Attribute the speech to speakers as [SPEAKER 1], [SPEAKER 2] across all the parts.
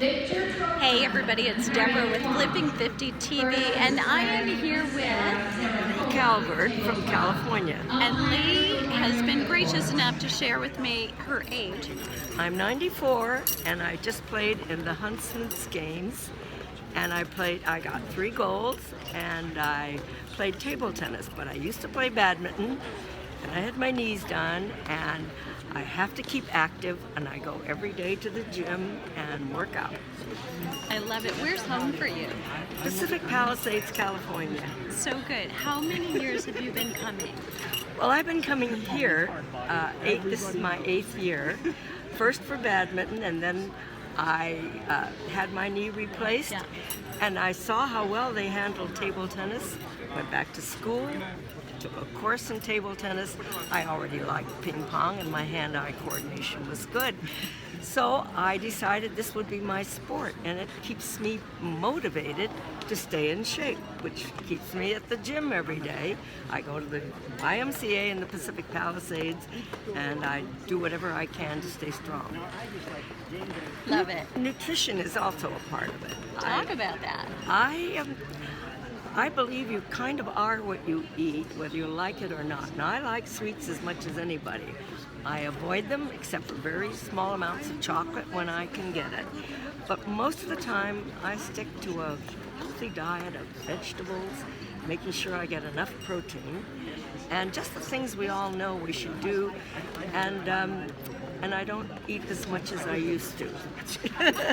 [SPEAKER 1] Hey everybody, it's Deborah with Flipping 50 TV, and I am here with
[SPEAKER 2] Calvert from California.
[SPEAKER 1] And Lee has been gracious enough to share with me her age.
[SPEAKER 2] I'm 94 and I just played in the Huntsman's games, and I got 3 golds, and I played table tennis, but I used to play badminton and I had my knees done, and I have to keep active, and I go every day to the gym and work out.
[SPEAKER 1] I love it. Where's home for you?
[SPEAKER 2] Pacific Palisades, California.
[SPEAKER 1] So good. How many years have you been coming?
[SPEAKER 2] Well, I've been coming here, this is my 8th year, first for badminton, and then I had my knee replaced, and I saw how well they handled table tennis, went back to school, took a course in table tennis. I already liked ping pong, and my hand-eye coordination was good. So I decided this would be my sport, and it keeps me motivated to stay in shape, which keeps me at the gym every day. I go to the YMCA in the Pacific Palisades, and I do whatever I can to stay strong.
[SPEAKER 1] Love it.
[SPEAKER 2] Nutrition is also a part of it.
[SPEAKER 1] Talk about that.
[SPEAKER 2] I believe you kind of are what you eat, whether you like it or not. And I like sweets as much as anybody. I avoid them except for very small amounts of chocolate when I can get it. But most of the time, I stick to a healthy diet of vegetables, making sure I get enough protein, and just the things we all know we should do. And I don't eat as much as I used to.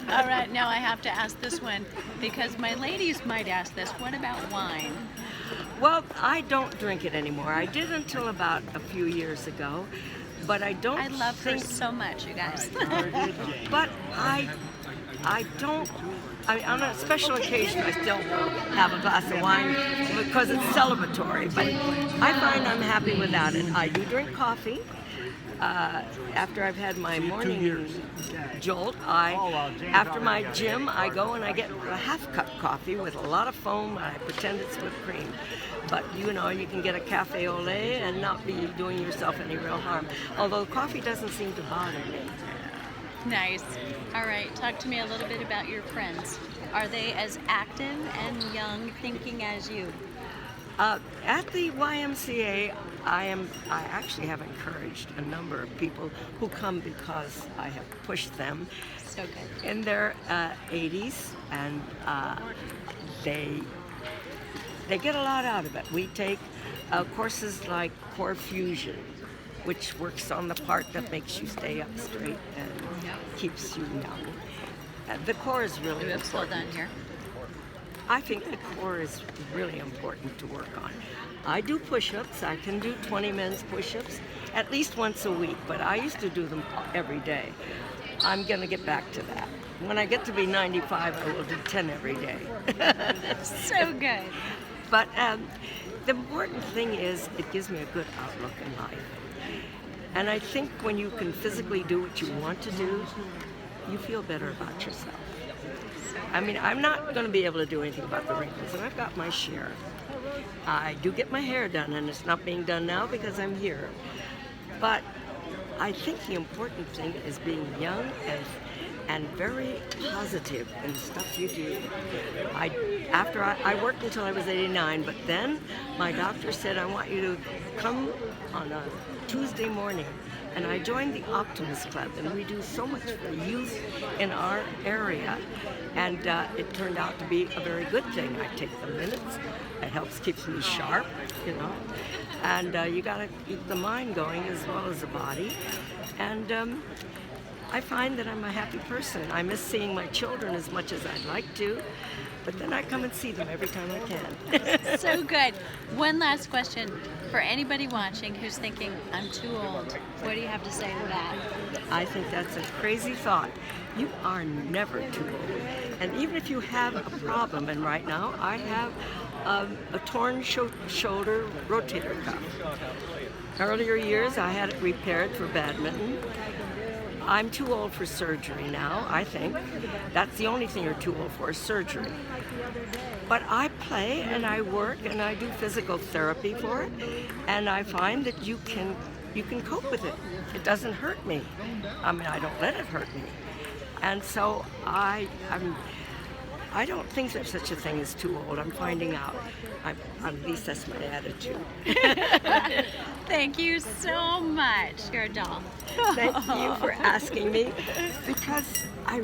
[SPEAKER 1] All right, now I have to ask this one, because my ladies might ask this. What about wine?
[SPEAKER 2] Well, I don't drink it anymore. I did until about a few years ago, but I don't.
[SPEAKER 1] I love her so much, you guys.
[SPEAKER 2] But I don't. On a special occasion, I still have a glass of wine because it's celebratory. But I find I'm happy without it. I do drink coffee. After I've had my morning jolt, after my gym, I go and I get a half-cup coffee with a lot of foam, and I pretend it's whipped cream. But you know, you can get a cafe au lait and not be doing yourself any real harm. Although coffee doesn't seem to bother me.
[SPEAKER 1] Nice. All right, talk to me a little bit about your friends. Are they as active and young thinking as you?
[SPEAKER 2] At the YMCA, I actually have encouraged a number of people who come because I have pushed them.
[SPEAKER 1] So good.
[SPEAKER 2] In their 80s, and they get a lot out of it. We take courses like Core Fusion, which works on the part that makes you stay up straight and keeps you young. The core is really important.
[SPEAKER 1] Still done here.
[SPEAKER 2] I think the core is really important to work on. I do push-ups. I can do 20 men's push-ups at least once a week, but I used to do them every day. I'm going to get back to that. When I get to be 95, I will do 10 every day.
[SPEAKER 1] So good.
[SPEAKER 2] But the important thing is it gives me a good outlook in life. And I think when you can physically do what you want to do, you feel better about yourself. I mean, I'm not going to be able to do anything about the wrinkles, and I've got my share. I do get my hair done, and it's not being done now because I'm here. But I think the important thing is being young and very positive in the stuff you do. I worked until I was 89, but then my doctor said, I want you to come on a Tuesday morning. And I joined the Optimist Club, and we do so much for youth in our area. And it turned out to be a very good thing. I take the minutes. It keeps me sharp, you know. And you got to keep the mind going as well as the body. And I find that I'm a happy person. I miss seeing my children as much as I'd like to, but then I come and see them every time I can.
[SPEAKER 1] So good. One last question. For anybody watching who's thinking, I'm too old, what do you have to say to that?
[SPEAKER 2] I think that's a crazy thought. You are never too old. And even if you have a problem, and right now I have a torn shoulder rotator cuff. Earlier years I had it repaired for badminton. I'm too old for surgery now, I think. That's the only thing you're too old for, is surgery. But I play and I work and I do physical therapy for it, and I find that you can cope with it. It doesn't hurt me. I mean, I don't let it hurt me. And so I don't think there's such a thing as too old. I'm finding out. At least that's my attitude.
[SPEAKER 1] Thank you so much. You're a doll.
[SPEAKER 2] Thank you for asking me, because I